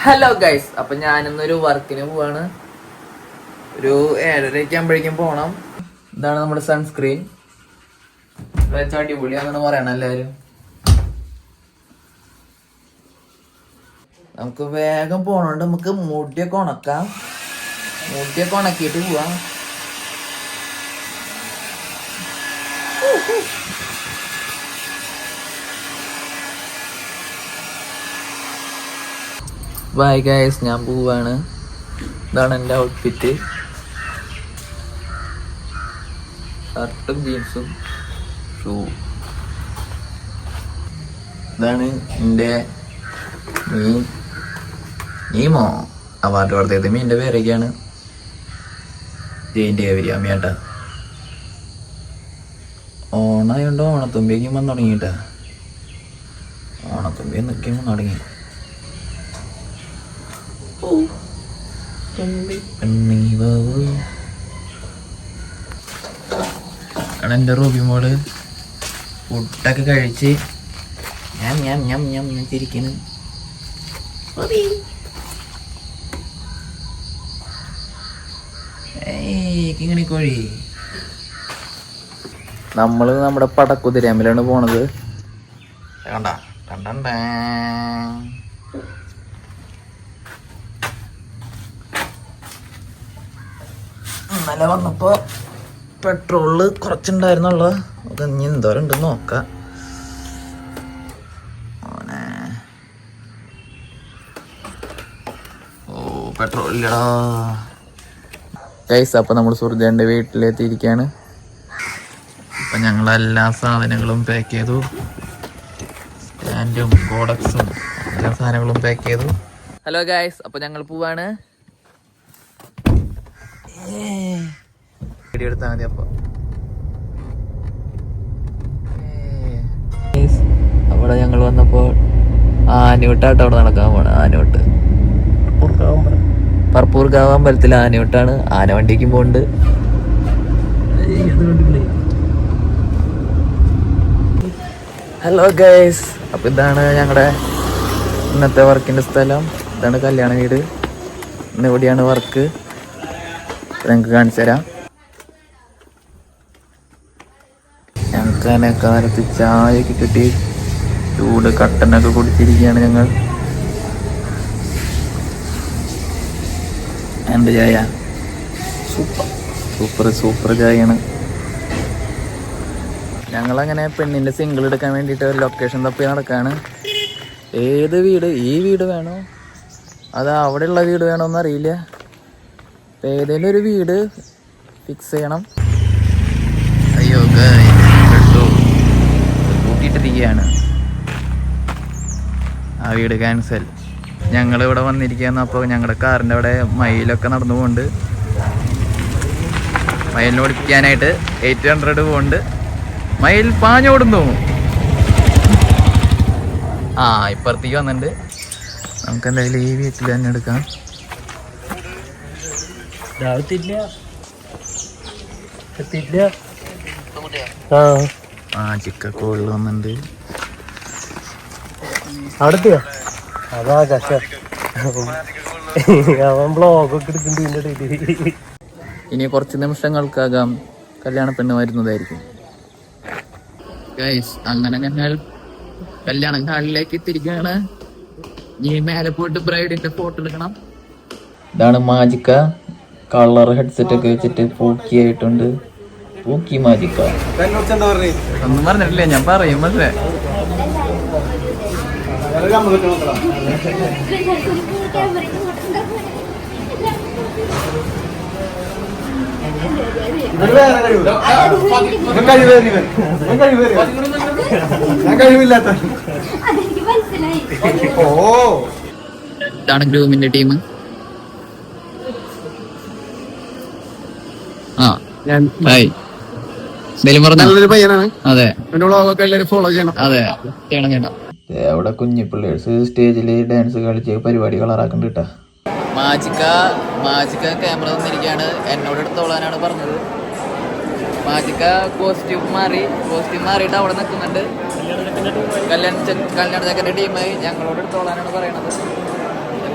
Hello guys, അപ്പൊ ഞാനിന്നൊരു വർക്കിന് പോവാണ്. ഒരു 7:30 ആകുമ്പോഴേക്കും പോണം. ഇതാണ് നമ്മുടെ സൺസ്ക്രീൻ. അടിപൊളിയാണെന്ന് പറയണം എല്ലാരും. നമുക്ക് വേഗം പോണോണ്ട് നമുക്ക് മുടിയൊക്കെ ഉണക്കാം. മുടിയൊക്കെ ഉണക്കിയിട്ട് പോവാം. ബൈ ഗൈസ്, ഞാൻ പോവാണ്. ഇതാണ് എൻ്റെ ഔട്ട്ഫിറ്റ്. ഷർട്ടും ജീൻസും ഷൂ. ഇതാണ് എൻ്റെ നീമോ അവാർഡ് കൊടുത്തത്. മീൻ്റെ പേരൊക്കെയാണ് ജയിൻ്റെ അമ്മയേട്ട. ഓണായോണ്ട് ഓണത്തുമ്പിയേക്കും വന്ന് തുടങ്ങിയിട്ടാ. ഓണത്തുമ്പി എന്നൊക്കെയും വന്ന് തുടങ്ങി. എൻ്റെ റൂബി മോള് ഫുഡൊക്കെ കഴിച്ച് ഞാൻ ചിരിക്കുന്നു. കിങ്ങണി കോഴി. നമ്മള് നമ്മുടെ പടക്കുതിരമ്പിലാണ് പോണത്. കണ്ട കണ്ടേ. ഇന്നലെ വന്നപ്പോ പെട്രോള് കുറച്ചുണ്ടായിരുന്നുള്ളു. അത് ഇനി എന്തോരം ഉണ്ടെന്ന് നോക്കാം. ഓ, പെട്രോൾ ഇല്ലടാ ഗൈസ്. അപ്പൊ നമ്മൾ സുഹൃത്തേൻ്റെ വീട്ടിലെത്തിയിരിക്കുകയാണ്. അപ്പൊ ഞങ്ങളെല്ലാ സാധനങ്ങളും പാക്ക് ചെയ്തു. സ്റ്റാൻഡും കോഡക്സും എല്ലാ സാധനങ്ങളും പാക്ക് ചെയ്തു. ഹലോ ഗൈസ്, അപ്പൊ ഞങ്ങൾ പോവാണ്. എടുത്താൽ മതി. അപ്പൊ അവിടെ ഞങ്ങൾ വന്നപ്പോൾ ആനയൂട്ടാട്ടോ അവിടെ നടക്കാൻ പോണ. ആനയൂട്ട് പറപ്പൂർക്കാവ് അമ്പലത്തിൽ ആനയൂട്ടാണ്. ആന വണ്ടിക്കും പോണ്ട്. ഹലോ ഗൈസ്, അപ്പൊ ഇതാണ് ഞങ്ങളുടെ ഇന്നത്തെ വർക്കിന്റെ സ്ഥലം. ഇതാണ് കല്യാണ വീട്. ഇന്ന് ഇവിടെയാണ് വർക്ക്. ഞങ്ങൾക്ക് കാണിച്ചു തരാം. ഞങ്ങൾക്ക് തന്നെ കാലത്ത് ചായയൊക്കെ കിട്ടി ചൂട് കട്ടനൊക്കെ കുടിച്ചിരിക്കുകയാണ് ഞങ്ങൾ. എന്ത് ചായ? സൂപ്പർ ചായയാണ്. ഞങ്ങളങ്ങനെ പെണ്ണിൻ്റെ സിംഗിൾ എടുക്കാൻ വേണ്ടിയിട്ട് ലൊക്കേഷൻ തപ്പി നടക്കാണ്. ഏത് വീട്, ഈ വീട് വേണോ അത് അവിടെയുള്ള വീട് വേണോന്ന് അറിയില്ല. ഏതെങ്കിലും ഒരു വീട് ഫിക്സ് ചെയ്യണം. അയ്യോ കൂട്ടിയിട്ടിരിക്കുകയാണ്. ആ വീട് ക്യാൻസൽ. ഞങ്ങളിവിടെ വന്നിരിക്കുകയെന്ന്. അപ്പോൾ ഞങ്ങളുടെ കാറിൻ്റെ അവിടെ മയിലൊക്കെ നടന്നു പോകുന്നുണ്ട്. മയിലിനെ ഓടിപ്പിക്കാനായിട്ട് 800 പോകുന്നുണ്ട്. മയിൽ പാഞ്ഞോടുന്നു. ഇപ്പുറത്തേക്ക് വന്നിട്ടുണ്ട്. നമുക്ക് എന്തായാലും ഈ വീട്ടിൽ തന്നെ എടുക്കാം. ചിക്കക്കോളിൽ വന്നിട്ടുണ്ട്. അവിടെത്തിയോ? അതാ കഷ അവൻ ബ്ലോഗൊക്കെ എടുക്കുന്നുണ്ട്. ഇനി കുറച്ച് നിമിഷങ്ങൾക്കകം കല്യാണ പെണ്ണ് വരുന്നതായിരിക്കും. അങ്ങനെ ഞങ്ങൾ കല്യാണ ഹാളിലേക്ക് എത്തിയിരിക്കുകയാണ്. ഇനി മേലെ പോയിട്ട് ബ്രൈഡിന്റെ ഫോട്ടോ എടുക്കണം. ഇതാണ് മാജിക്ക. കളർ ഹെഡ്സെറ്റ് ഒക്കെ വെച്ചിട്ട് പൂക്കിയായിട്ടുണ്ട്. പൂക്കി മാജിക്ക ഒന്നും പറഞ്ഞിട്ടില്ല, ഞാൻ പറയും. പക്ഷേ ഇതാണ് ഗ്രൂമിന്റെ ടീം. അവിടെ കുഞ്ഞു പിള്ളേഴ്സ് സ്റ്റേജില് ഡാൻസ് കളിച്ച് പരിപാടി കളറാക്കണ്ട കേട്ടാ. മാജിക്ക ക്യാമറ തന്നിരിക്കുകയാണ്. എന്നോട് എടുത്തോളാനാണ് പറഞ്ഞത്. മാജിക്ക കോസ്റ്റ്യൂം മാറിയിട്ട് അവിടെ നിൽക്കുന്നുണ്ട്. കല്യാണ ചെക്കൻ്റെ ടീമായി ഞങ്ങളോട് എടുത്തോളാനാണ് പറയണത്.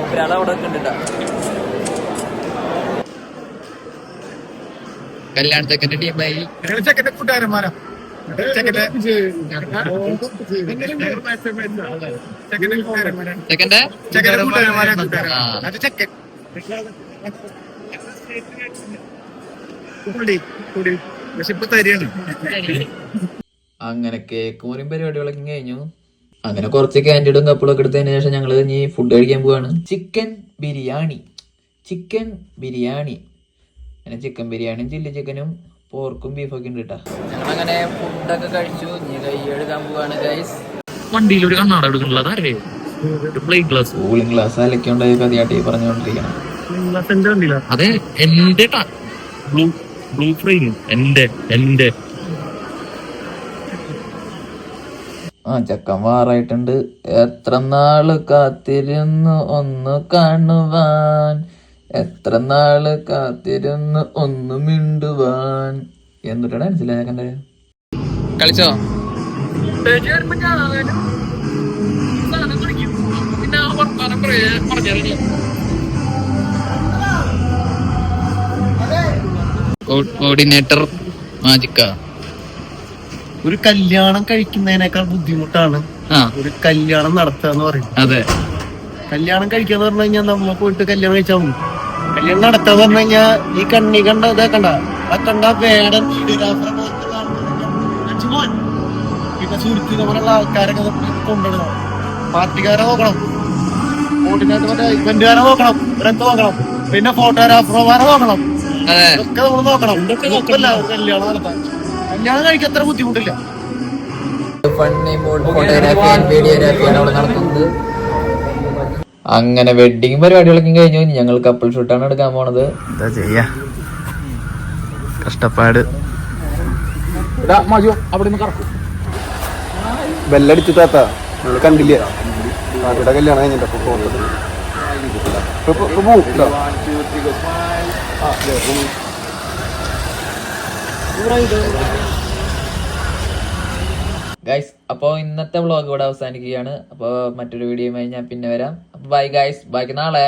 മൂപ്പരാൾ അവിടെ കണ്ടിട്ടാ. കല്യാണത്തെക്കന്റെ ടീമായി ചെക്കന്റെ കൂട്ടുകാരന്മാരാ ചെക്കന്റെ ചെക്കന്റെ ചെക്കൻ അങ്ങനെ കേക്ക് മുറിയും പരിപാടികളൊക്കെ കഴിഞ്ഞു. അങ്ങനെ കുറച്ച് കാൻഡിഡും കപ്പിളൊക്കെ എടുത്തതിന് ശേഷം ഞങ്ങൾ ഇനി ഫുഡ് കഴിക്കാൻ പോവാണ്. ചിക്കൻ ബിരിയാണി അങ്ങനെ ചിക്കൻ ബിരിയാണിയും ചില്ലി ചിക്കനും പോർക്കും ബീഫൊക്കെ ഉണ്ട് കേട്ടാ. ഞങ്ങളങ്ങനെ ഫുഡൊക്കെ കഴിച്ചു. ഇനി കൈ എടുക്കാൻ പോവാണ് ഗൈസ്. വണ്ടിയിൽ ഒരു കണ്ണാട എടുക്കണുള്ളത് കൂളിംഗ് ഗ്ലാസ് അലക്കുണ്ടായി കഥയാട്ടി പറഞ്ഞുകൊണ്ടിരിക്കണം. അതെ എന്റെ ബ്ലൂ ഫ്രെയിം എന്റെ ചക്കൻ വാറായിട്ടുണ്ട്. എത്ര നാള് കാത്തിരുന്നു ഒന്ന് കാണുവാൻ, എത്ര നാള് കാത്തിരുന്നു ഒന്ന് മിണ്ടുവാൻ. എന്നിട്ടാണ് മനസ്സിലായ കണ്ടേ. കളിച്ചോ? കോർഡിനേറ്റർ മാജിക്ക. ഒരു കല്യാണം കഴിക്കുന്നതിനേക്കാൾ ബുദ്ധിമുട്ടാണ് ഒരു കല്യാണം നടത്തുക എന്ന് പറയുന്നത്. അതെ, കല്യാണം കഴിക്കാന്ന് പറഞ്ഞു കഴിഞ്ഞാൽ നമ്മ പോയിട്ട് കല്യാണം കഴിച്ചാൽ മതി. കല്യാണം നടത്താന്ന് പറഞ്ഞു കഴിഞ്ഞാൽ ഈ കണ്ണി കണ്ട ഇതാക്കണ്ട, ആ കണ്ട വേടൻ പിന്നെ സുഹൃത്തി നമ്മളുള്ള ആൾക്കാരൊക്കെ കൊണ്ടുവരണം. പാർട്ടിക്കാരെ നോക്കണം, കോർഡിനേറ്റർ മറ്റേ ഇവന്റുകാരെ നോക്കണം, ഇവരൊക്കെ നോക്കണം, പിന്നെ ഫോട്ടോഗ്രാഫർമാരെ നോക്കണം. ഇതൊക്കെ നമ്മൾ നോക്കണം. ഇതൊക്കെയല്ല ഒരു കല്യാണം നടത്താൻ. കല്യാണം കഴിക്കാൻ അത്ര ബുദ്ധിമുട്ടില്ല. അങ്ങനെ വെഡിങ് പരിപാടികളൊക്കെ കഴിഞ്ഞു. ഞങ്ങൾ കപ്പിൾ ഷൂട്ടാണ് എടുക്കാൻ പോണത്. എന്താ ചെയ്യാ, കഷ്ടപ്പാട്. ബെല്ലടിച്ചു താത്ത കണ്ടില്ല. താത്തയുടെ കല്യാണം കഴിഞ്ഞിട്ട് ഗൈസ്, അപ്പോൾ ഇന്നത്തെ വ്ളോഗ് ഇവിടെ അവസാനിക്കുകയാണ്. അപ്പോൾ മറ്റൊരു വീഡിയോയുമായി ഞാൻ പിന്നെ വരാം. അപ്പോൾ ബൈ ഗൈസ്, ബാക്കി നാളെ.